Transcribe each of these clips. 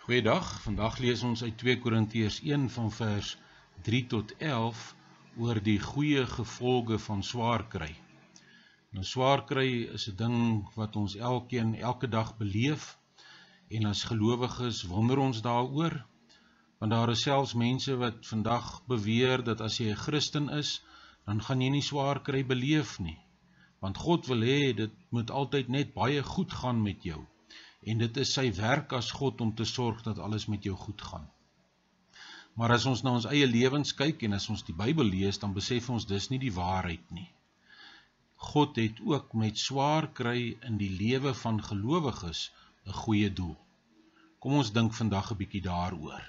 Goeiedag, vandag lees ons uit 2 Korintiërs 1 van vers 3 tot 11 oor die goeie gevolge van swaar kry. Nou swaar kry is 'n ding wat ons elke dag beleef en as gelowiges wonder ons daaroor, want daar is selfs mense wat vandag beweer dat as jy 'n Christen is, dan gaan jy nie swaar kry beleef nie, want God wil hê dit moet altyd net baie goed gaan met jou. En dit is sy werk as God om te sorg dat alles met jou goed gaan. Maar as ons na ons eie lewens kyk en as ons die Bybel lees, dan besef ons dis nie die waarheid nie. God het ook met swaar kry in die lewe van gelowiges 'n goeie doel. Kom ons dink vandag 'n bietjie daaroor.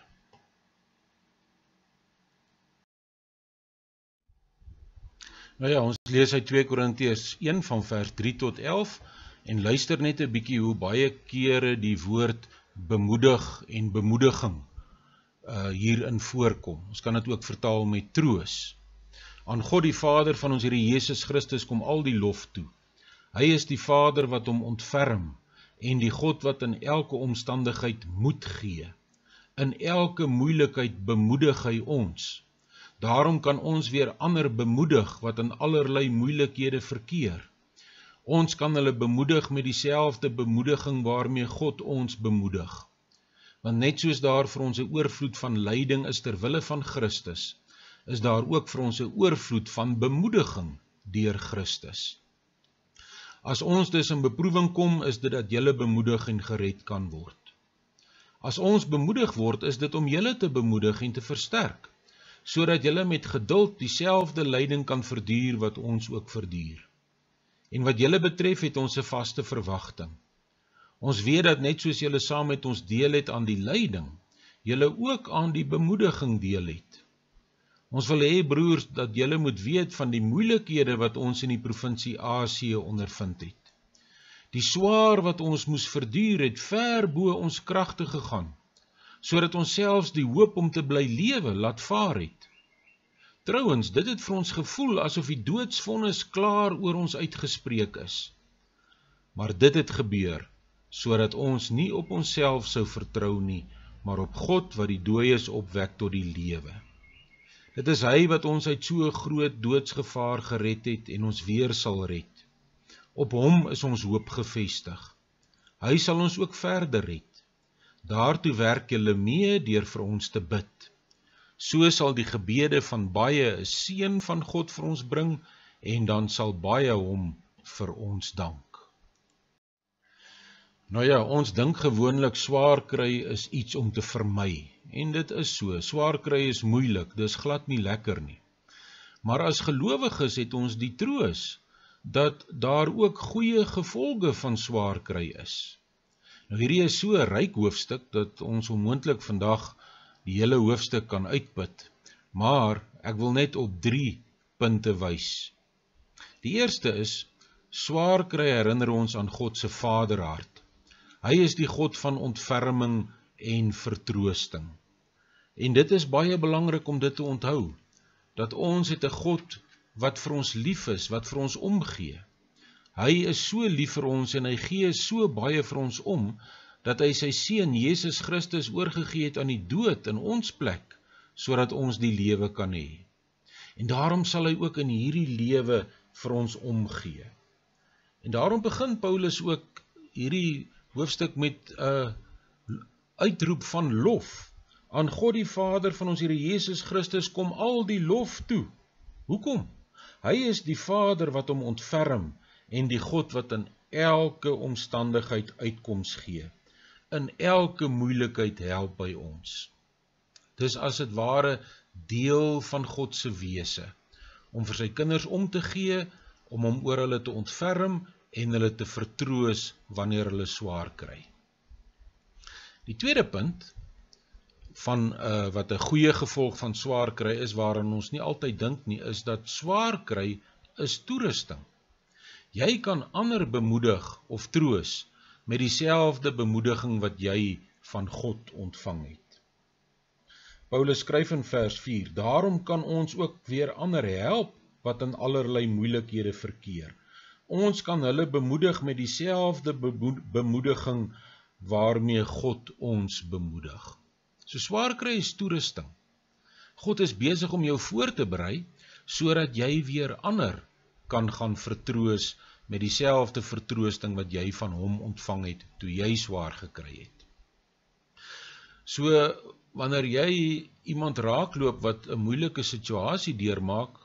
Nou ja, ons lees uit 2 Korintiërs 1 van vers 3 tot 11 en luister net 'n bietjie hoe baie kere die woord bemoedig en bemoediging hierin voorkom. Ons kan dit ook vertaal met troos. Aan God die Vader van ons Here Jesus Christus kom al die lof toe. Hy is die Vader wat hom ontferm en die God wat in elke omstandigheid moed gee. In elke moeilikheid bemoedig hy ons. Daarom kan ons weer ander bemoedig wat in allerlei moeilikhede verkeer. Ons kan hulle bemoedig met dieselfde bemoediging waarmee God ons bemoedig. Want net soos daar vir ons 'n oorvloed van lyding is ter wille van Christus, is daar ook vir ons 'n oorvloed van bemoediging deur Christus. As ons dus in beproewing kom, is dit dat julle bemoedig en gered kan word. As ons bemoedig word, is dit om julle te bemoedig en te versterk, sodat julle met geduld dieselfde lyding kan verduur wat ons ook verduur. En wat julle betref het ons 'n vaste verwagting. Ons weet dat net soos julle saam met ons deel het aan die lyding, julle ook aan die bemoediging deel het. Ons wil hê, broers, dat julle moet weet van die moeilikhede wat ons in die provinsie Asië ondervind het. Die swaar wat ons moes verduur het ver bo ons kragte gegaan, sodat ons selfs die hoop om te bly lewe laat vaar het. Trouwens, dit het vir ons gevoel asof die doodsvonnis klaar oor ons uitgespreek is. Maar dit het gebeur, sodat ons nie op onsself sou vertrou nie, maar op God wat die dooies opwek tot die lewe. Dit is hy wat ons uit so 'n groot doodsgevaar gered het en ons weer sal red. Op hom is ons hoop gefestig. Hy sal ons ook verder red. Daartoe werk julle mee deur vir ons te bid. So sal die gebede van baie 'n seën van God vir ons bring en dan sal baie hom vir ons dank. Nou ja, ons dink gewoonlik swaar kry is iets om te vermy. En dit is so, swaar kry is moeilik, dis glad nie lekker nie. Maar as gelowiges het ons die troos dat daar ook goeie gevolge van swaar kry is. Nou hierdie is so 'n ryk hoofstuk dat ons onmoontlik vandag die hele hoofstuk kan uitput, maar ek wil net op 3 punte wys. Die eerste is, swaar kry herinner ons aan God se vaderhart. Hy is die God van ontferming en vertroosting. En dit is baie belangrik om dit te onthou, dat ons het 'n God wat vir ons lief is, wat vir ons omgee. Hy is so lief vir ons en hy gee so baie vir ons dat hy sy seun Jesus Christus oorgegee het aan die dood in ons plek, sodat ons die lewe kan hê. En daarom sal hy ook in hierdie lewe vir ons omgee. En daarom begin Paulus ook hierdie hoofstuk met 'n uitroep van lof. Aan God die Vader van ons Here Jesus Christus kom al die lof toe. Hoekom? Hy is die Vader wat hom ontferm en die God wat in elke omstandigheid uitkoms gee. In elke moeilikheid help by ons. Dis as dit ware deel van God se wese, om vir sy kinders om te gee, om hom oor hulle te ontferm en hulle te vertroos wanneer hulle swaar kry. Die tweede punt van wat 'n goeie gevolg van swaar kry is, waaraan ons nie altyd dink nie, is dat swaar kry is toerusting. Jy kan ander bemoedig of troos met dieselfde bemoediging wat jy van God ontvang het. Paulus skryf in vers 4, daarom kan ons ook weer ander help wat in allerlei moeilikhede verkeer. Ons kan hulle bemoedig met dieselfde bemoediging waarmee God ons bemoedig. So swaar kry is toerusting. God is besig om jou voor te berei, sodat jy weer ander kan gaan vertroos met dieselfde vertroosting wat jy van hom ontvang het, toe jy swaar gekry het. So, wanneer jy iemand raakloop wat 'n moeilike situasie deurmaak,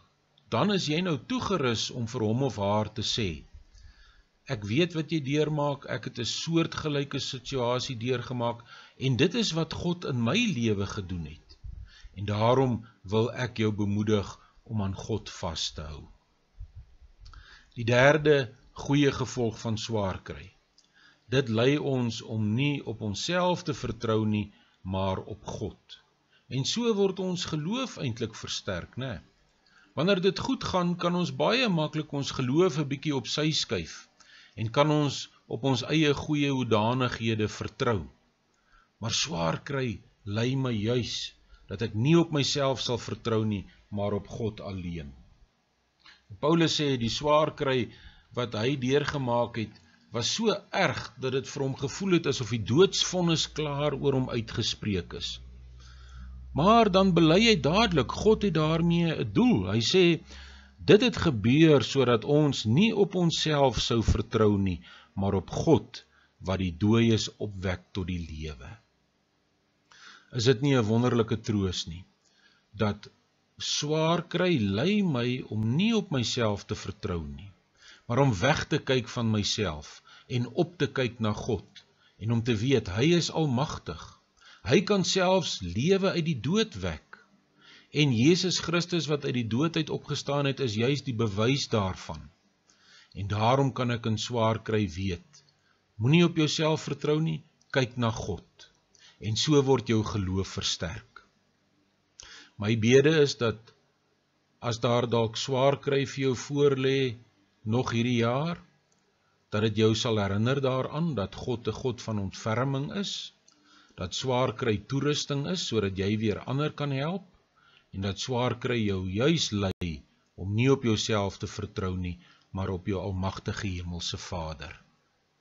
dan is jy nou toegerus om vir hom of haar te sê, ek weet wat jy deurmaak, ek het 'n soortgelyke situasie deurgemaak, en dit is wat God in my lewe gedoen het. En daarom wil ek jou bemoedig om aan God vas te hou. Die derde goeie gevolg van swaar kry. Dit lei ons om nie op onsself te vertrou nie, maar op God. En so word ons geloof eintlik versterk, né? Wanneer dit goed gaan, kan ons baie maklik ons geloof 'n bietjie op sy skuif en kan ons op ons eie goeie hoedanighede vertrou. Maar swaar kry lei my juis dat ek nie op myself sal vertrou nie, maar op God alleen. Paulus sê die swaar kry wat hy deurgemaak het, was so erg dat dit vir hom gevoel het asof die doodsvonnis klaar oor hom uitgespreek is. Maar dan bely hy dadelik, God het daarmee 'n doel. Hy sê, dit het gebeur sodat ons nie op onsself sou vertrou nie, maar op God wat die dooies opwek tot die lewe. Is dit nie 'n wonderlike troos nie, dat swaar kry lei my om nie op myself te vertrou nie, maar om weg te kyk van myself en op te kyk na God en om te weet, hy is almagtig. Hy kan selfs lewe uit die dood wek. En Jesus Christus wat uit die dood uit opgestaan het, is juis die bewys daarvan. En daarom kan ek in swaar kry weet, moenie op jouself vertrou nie, kyk na God. En so word jou geloof versterk. My bede is dat, as daar dalk swaar kry vir jou voorlê nog hierdie jaar, dat dit jou sal herinner daaraan, dat God 'n God van ontferming is, dat swaar kry toerusting is, sodat jy weer ander kan help, en dat swaar kry jou juis lei, om nie op jouself te vertrou nie, maar op jou almagtige hemelse Vader.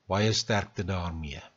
Baie sterkte daarmee.